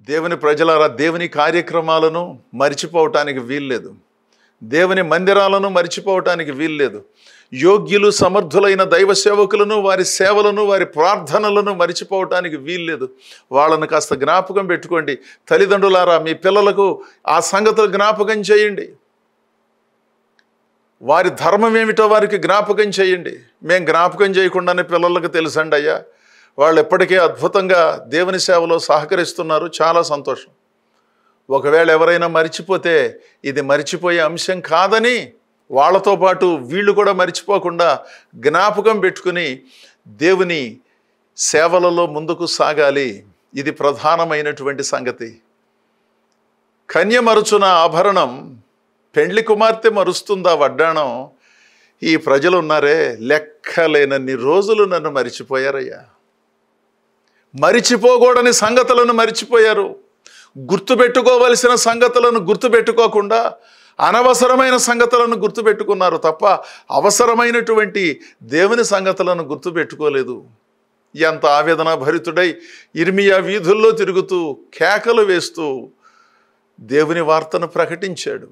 దేవుని ప్రజలారా, దేవుని కార్యక్రమాలను మరిచిపోవటానికి వీల్లేదు. దేవుని మందిరాలను మరిచిపోవటానికి వీల్లేదు. యోగ్యులు సమర్థులైన దైవ సేవకులను, వారి సేవలను, వారి ప్రార్థనలను మరిచిపోవటానికి వీల్లేదు. వాళ్ళను కాస్త జ్ఞాపకం పెట్టుకోండి. తల్లిదండ్రులారా, మీ పిల్లలకు ఆ సంగతులు జ్ఞాపకం చేయండి. వారి ధర్మం ఏమిటో వారికి జ్ఞాపకం చేయండి. మేము జ్ఞాపకం చేయకుండానే పిల్లలకు తెలుసండి అయ్యా, వాళ్ళు ఎప్పటికే అద్భుతంగా దేవుని సేవలో సహకరిస్తున్నారు, చాలా సంతోషం. ఒకవేళ ఎవరైనా మరిచిపోతే ఇది మరిచిపోయే అంశం కాదని వాళ్ళతో పాటు వీళ్ళు కూడా మరిచిపోకుండా జ్ఞాపకం పెట్టుకుని దేవుని సేవలలో ముందుకు సాగాలి. ఇది ప్రధానమైనటువంటి సంగతి. కన్య మరుచున ఆభరణం, పెండ్లి కుమార్తె మరుస్తుందా వడ్డాణం. ఈ ప్రజలు ఉన్నారే, లెక్కలేనన్ని రోజులు నన్ను మరిచిపోయారయ్యా. మరిచిపోకూడని సంగతులను మరిచిపోయారు. గుర్తుపెట్టుకోవలసిన సంగతులను గుర్తుపెట్టుకోకుండా అనవసరమైన సంగతులను గుర్తుపెట్టుకున్నారు తప్ప అవసరమైనటువంటి దేవుని సంగతులను గుర్తుపెట్టుకోలేదు. ఎంత ఆవేదన భరితుడై ఇర్మియా వీధుల్లో తిరుగుతూ కేకలు వేస్తూ దేవుని వార్తను ప్రకటించాడు.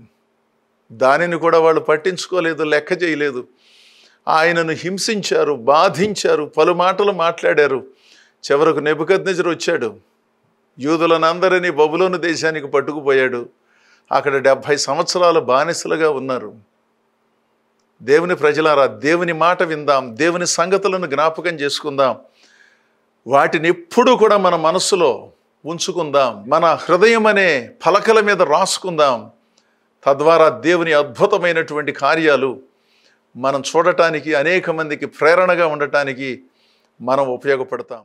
దానిని కూడా వాళ్ళు పట్టించుకోలేదు, లెక్క చేయలేదు. ఆయనను హింసించారు, బాధించారు, పలు మాటలు మాట్లాడారు. చివరకు నెబుకద్నెజరు వచ్చాడు, యూదులనందరినీ బబులోను దేశానికి పట్టుకుపోయాడు. అక్కడ 70 సంవత్సరాలు బానిసలుగా ఉన్నారు. దేవుని ప్రజలారా, దేవుని మాట విందాం, దేవుని సంగతులను జ్ఞాపకం చేసుకుందాం. వాటిని ఎప్పుడూ కూడా మన మనస్సులో ఉంచుకుందాం, మన హృదయం అనే పలకల మీద రాసుకుందాం. తద్వారా దేవుని అద్భుతమైనటువంటి కార్యాలు మనం చూడటానికి, అనేక మందికి ప్రేరణగా ఉండటానికి మనం ఉపయోగపడతాం.